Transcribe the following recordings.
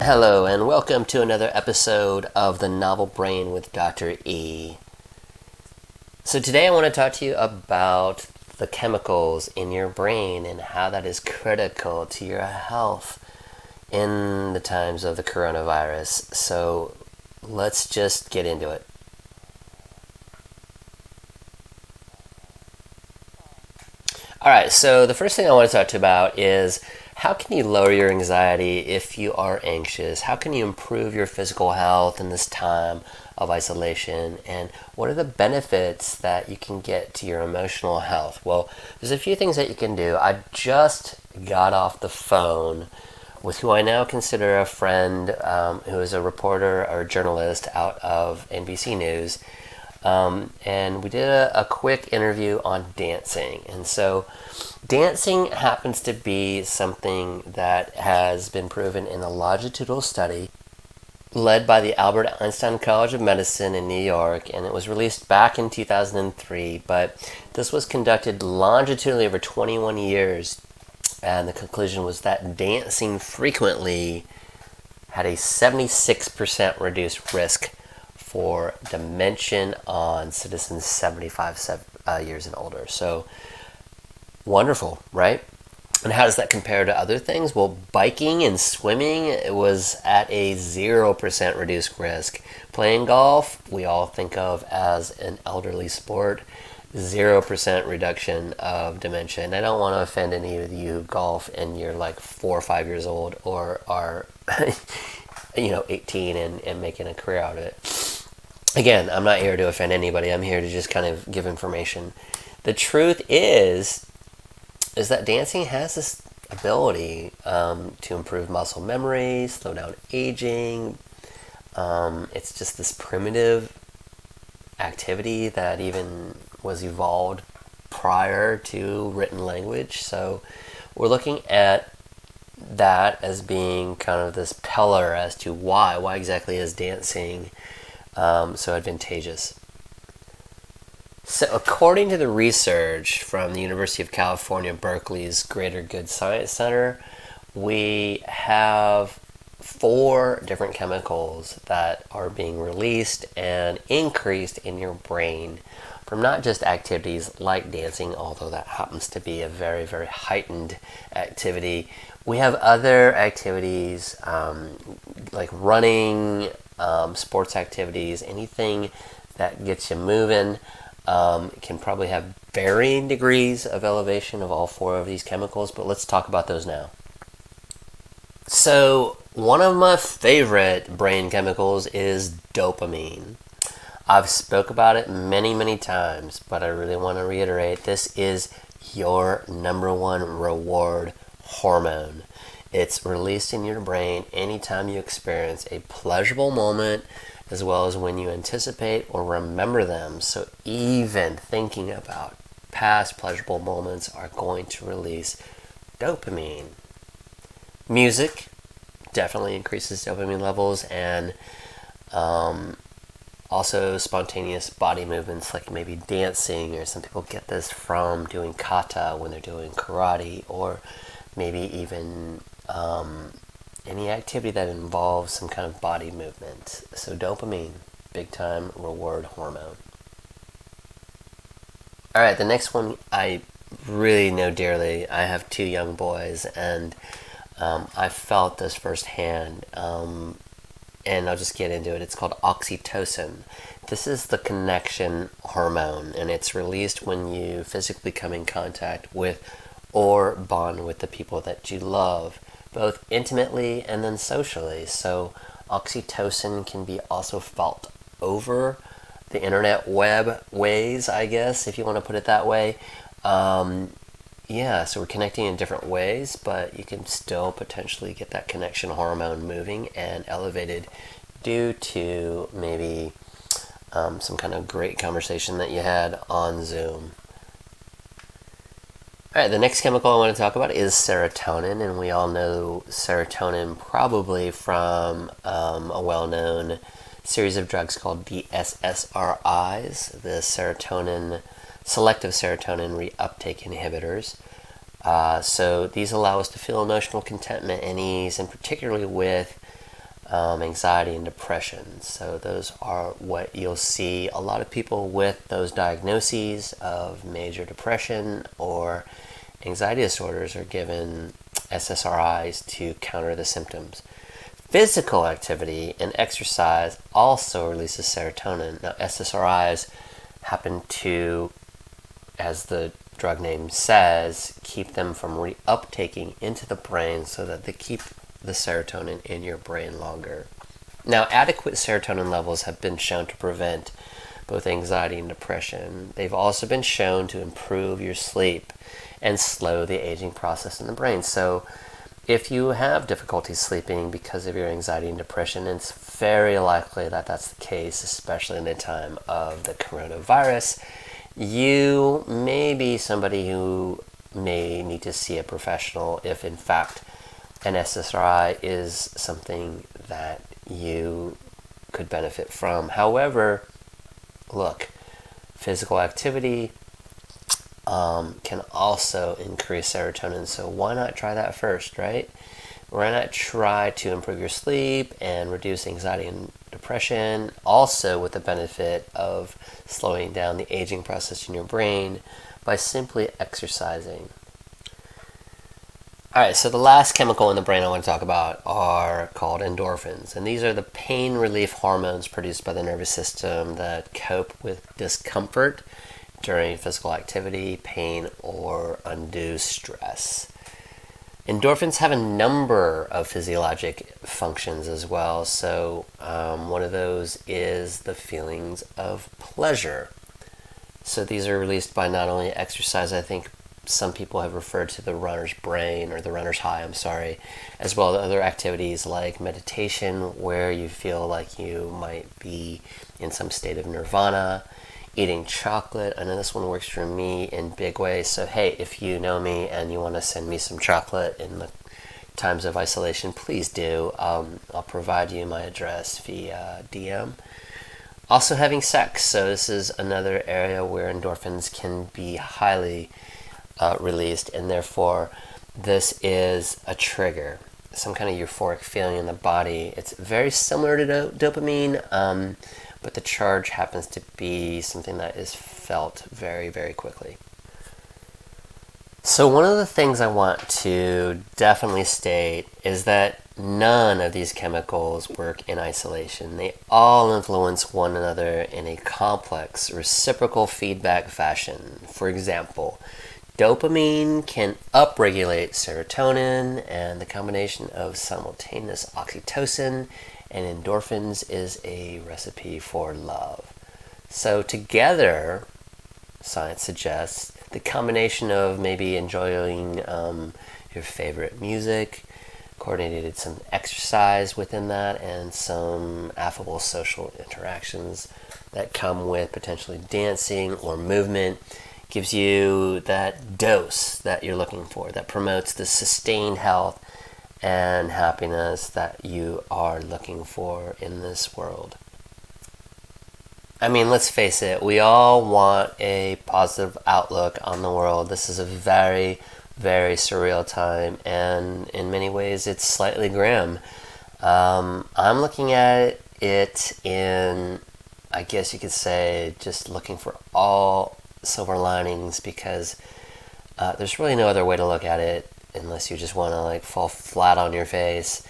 Hello, and welcome to another episode of The Novel Brain with Dr. E. So, today I want to talk to you about the chemicals in your brain and how that is critical to your health in the times of the coronavirus. So, let's just get into it. Alright, so the first thing I want to talk to you about is how can you lower your anxiety if you are anxious? How can you improve your physical health in this time of isolation? And what are the benefits that you can get to your emotional health? Well, there's a few things that you can do. I just got off the phone with who I now consider a friend, who is a reporter or journalist out of NBC News. And we did a quick interview on dancing. And so dancing happens to be something that has been proven in a longitudinal study led by the Albert Einstein College of Medicine in New York, and it was released back in 2003, but this was conducted longitudinally over 21 years, and the conclusion was that dancing frequently had a 76% reduced risk for dementia on citizens 75 years and older. So wonderful, right? And how does that compare to other things? Well, biking and swimming, it was at a 0% reduced risk. Playing golf, we all think of as an elderly sport, 0% reduction of dementia. And I don't want to offend any of you who golf and you're like 4 or 5 years old or are 18 and making a career out of it. Again, I'm not here to offend anybody. I'm here to just kind of give information. The truth is that dancing has this ability to improve muscle memory, slow down aging. It's just this primitive activity that even was evolved prior to written language. So we're looking at that as being kind of this pillar as to why exactly is dancing so advantageous. So according to the research from the University of California, Berkeley's Greater Good Science Center, we have 4 different chemicals that are being released and increased in your brain from not just activities like dancing, although that happens to be a very, very heightened activity. We have other activities like running, sports activities, anything that gets you moving. Can probably have varying degrees of elevation of all 4 of these chemicals, but let's talk about those now. So, one of my favorite brain chemicals is dopamine. I've spoke about it many, many times, but I really want to reiterate, this is your number one reward hormone. It's released in your brain anytime you experience a pleasurable moment, as well as when you anticipate or remember them. So even thinking about past pleasurable moments are going to release dopamine. Music definitely increases dopamine levels, and also spontaneous body movements like maybe dancing, or some people get this from doing kata when they're doing karate, or maybe even any activity that involves some kind of body movement. So dopamine, big time reward hormone. Alright, the next one I really know dearly. I have 2 young boys, and I felt this firsthand, and I'll just get into it. It's called oxytocin. This is the connection hormone, and it's released when you physically come in contact with or bond with the people that you love, both intimately and then socially. So oxytocin can be also felt over the internet web ways, I guess, if you want to put it that way. So we're connecting in different ways, but you can still potentially get that connection hormone moving and elevated due to maybe some kind of great conversation that you had on Zoom. Alright, the next chemical I want to talk about is serotonin, and we all know serotonin probably from a well-known series of drugs called the SSRIs, the selective serotonin reuptake inhibitors. So these allow us to feel emotional contentment and ease, and particularly with anxiety and depression. So those are what you'll see. A lot of people with those diagnoses of major depression or anxiety disorders are given SSRIs to counter the symptoms. Physical activity and exercise also releases serotonin. Now, SSRIs happen to, as the drug name says, keep them from reuptaking into the brain so that they keep the serotonin in your brain longer. Now, adequate serotonin levels have been shown to prevent both anxiety and depression. They've also been shown to improve your sleep and slow the aging process in the brain. So if you have difficulty sleeping because of your anxiety and depression, it's very likely that that's the case, especially in the time of the coronavirus. You may be somebody who may need to see a professional if, in fact, an SSRI is something that you could benefit from. However, look, physical activity can also increase serotonin, so why not try that first, right? Why not try to improve your sleep and reduce anxiety and depression, also with the benefit of slowing down the aging process in your brain by simply exercising. Alright, so the last chemical in the brain I want to talk about are called endorphins, and these are the pain relief hormones produced by the nervous system that cope with discomfort during physical activity, pain, or undue stress. Endorphins have a number of physiologic functions as well, so one of those is the feelings of pleasure. So these are released by not only exercise, I think some people have referred to the runner's brain or the runner's high, as well as other activities like meditation, where you feel like you might be in some state of nirvana. Eating chocolate, I know this one works for me in big ways, so hey, if you know me and you want to send me some chocolate in the times of isolation, please do. I'll provide you my address via DM. Also having sex, so this is another area where endorphins can be highly released, and therefore this is a trigger, some kind of euphoric feeling in the body. It's very similar to dopamine, but the charge happens to be something that is felt very, very quickly. So one of the things I want to definitely state is that none of these chemicals work in isolation. They all influence one another in a complex, reciprocal feedback fashion. For example, dopamine can upregulate serotonin, and the combination of simultaneous oxytocin and endorphins is a recipe for love. So together, science suggests, the combination of maybe enjoying your favorite music, coordinated some exercise within that, and some affable social interactions that come with potentially dancing or movement gives you that dose that you're looking for, that promotes the sustained health and happiness that you are looking for in this world. I mean, let's face it, we all want a positive outlook on the world. This is a very, very surreal time, and in many ways it's slightly grim. I'm looking at it in, I guess you could say, just looking for all silver linings, because there's really no other way to look at it unless you just want to fall flat on your face.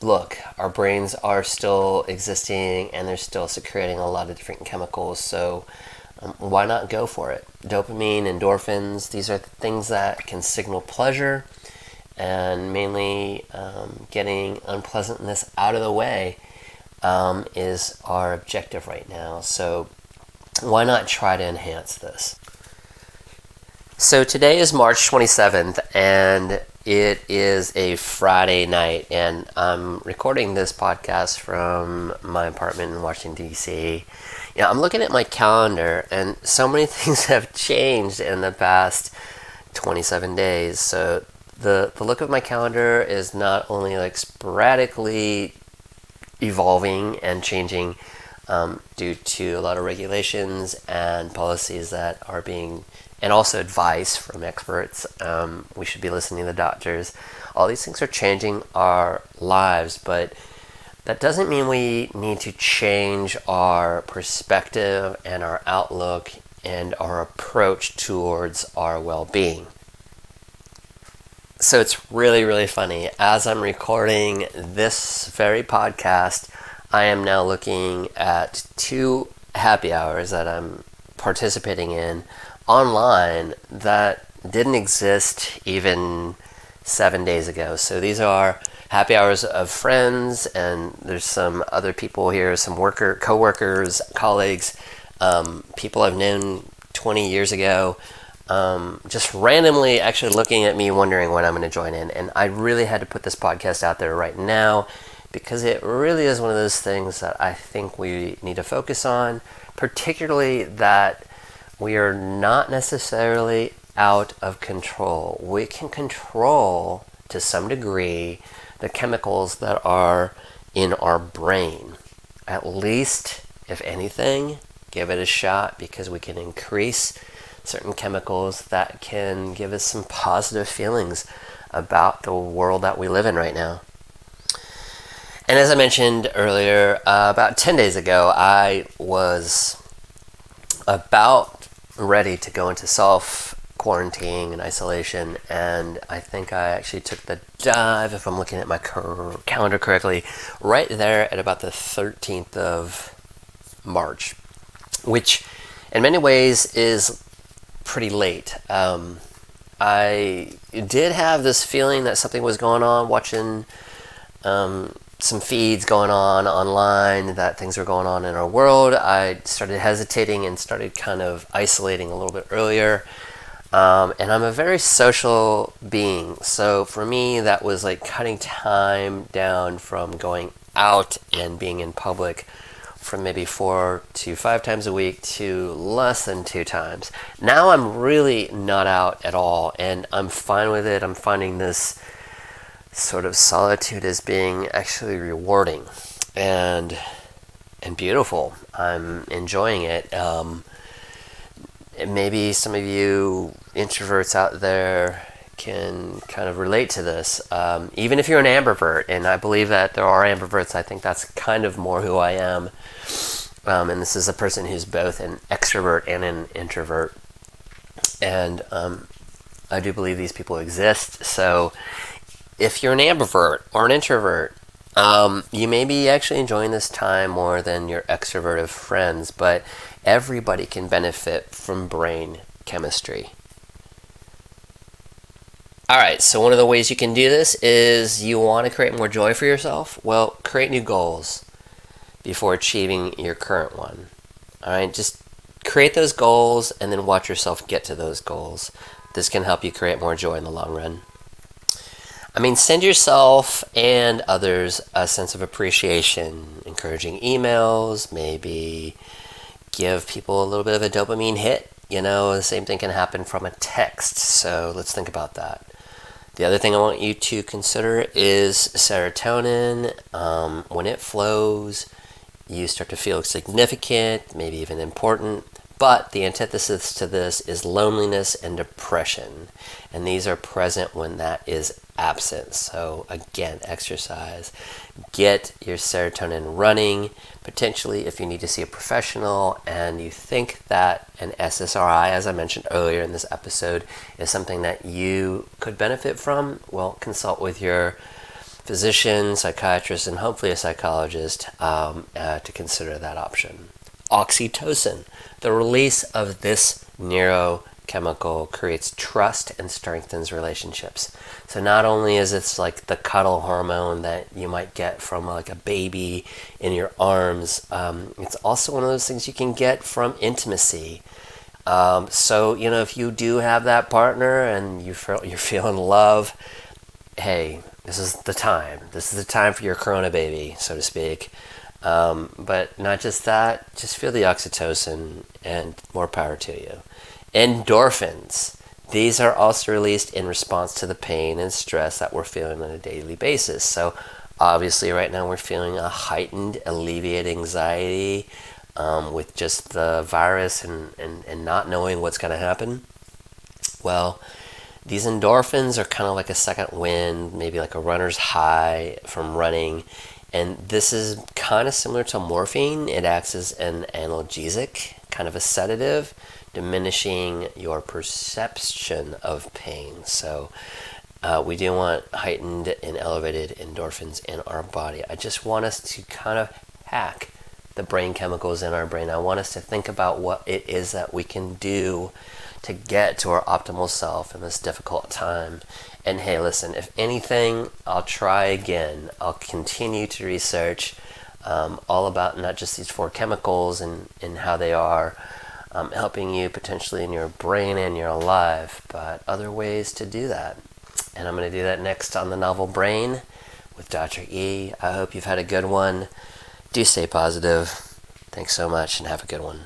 Look, our brains are still existing and they're still secreting a lot of different chemicals, so why not go for it? Dopamine, endorphins, these are things that can signal pleasure, and mainly getting unpleasantness out of the way is our objective right now. So why not try to enhance this? So today is March 27th, and it is a Friday night, and I'm recording this podcast from my apartment in Washington, D.C. I'm looking at my calendar, and so many things have changed in the past 27 days. So the look of my calendar is not only sporadically evolving and changing, due to a lot of regulations and policies that are being, and also advice from experts. We should be listening to the doctors. All these things are changing our lives, but that doesn't mean we need to change our perspective and our outlook and our approach towards our well-being. So it's really, really funny. As I'm recording this very podcast, I am now looking at 2 happy hours that I'm participating in online that didn't exist even 7 days ago. So these are happy hours of friends, and there's some other people here, some co-workers, colleagues, people I've known 20 years ago, just randomly actually looking at me wondering when I'm going to join in. And I really had to put this podcast out there right now because it really is one of those things that I think we need to focus on, particularly that we are not necessarily out of control. We can control, to some degree, the chemicals that are in our brain. At least, if anything, give it a shot, because we can increase certain chemicals that can give us some positive feelings about the world that we live in right now. And as I mentioned earlier, about 10 days ago, I was about ready to go into self-quarantine and isolation, and I think I actually took the dive, if I'm looking at my calendar correctly, right there at about the 13th of March, which in many ways is pretty late. I did have this feeling that something was going on, watching some feeds going on online, that things were going on in our world. I started hesitating and started kind of isolating a little bit earlier. And I'm a very social being. So for me, that was like cutting time down from going out and being in public from maybe 4 to 5 times a week to less than 2 times. Now I'm really not out at all, and I'm fine with it. I'm finding this sort of solitude as being actually rewarding and beautiful. I'm enjoying it. Maybe some of you introverts out there can kind of relate to this. Even if you're an ambivert, and I believe that there are ambiverts, I think that's kind of more who I am. And this is a person who's both an extrovert and an introvert. And I do believe these people exist. So if you're an ambivert or an introvert, you may be actually enjoying this time more than your extroverted friends, but everybody can benefit from brain chemistry. Alright, so one of the ways you can do this is you want to create more joy for yourself. Well, create new goals before achieving your current one. Alright, just create those goals and then watch yourself get to those goals. This can help you create more joy in the long run. I mean, send yourself and others a sense of appreciation, encouraging emails, maybe give people a little bit of a dopamine hit. You know, the same thing can happen from a text, so let's think about that. The other thing I want you to consider is serotonin. When it flows, you start to feel significant, maybe even important. But the antithesis to this is loneliness and depression. And these are present when that is absent. So again, exercise. Get your serotonin running. Potentially, if you need to see a professional and you think that an SSRI, as I mentioned earlier in this episode, is something that you could benefit from, well, consult with your physician, psychiatrist, and hopefully a psychologist to consider that option. Oxytocin. The release of this neurochemical creates trust and strengthens relationships. So not only is it like the cuddle hormone that you might get from like a baby in your arms, it's also one of those things you can get from intimacy. So, you know, if you do have that partner and you're feeling love, hey, this is the time. This is the time for your Corona baby, so to speak. But not just that, just feel the oxytocin and more power to you. Endorphins. These are also released in response to the pain and stress that we're feeling on a daily basis. So Obviously, right now we're feeling a heightened, alleviated anxiety with just the virus and not knowing what's going to happen. Well, these endorphins are kind of like a second wind, maybe like a runner's high from running. And this is kind of similar to morphine. It acts as an analgesic, kind of a sedative, diminishing your perception of pain. So we do want heightened and elevated endorphins in our body. I just want us to kind of hack the brain chemicals in our brain. I want us to think about what it is that we can do to get to our optimal self in this difficult time. And hey, listen, if anything, I'll try again. I'll continue to research all about not just these four chemicals and how they are helping you potentially in your brain and your life, but other ways to do that. And I'm going to do that next on the novel Brain with Dr. E. I hope you've had a good one. Do stay positive. Thanks so much and have a good one.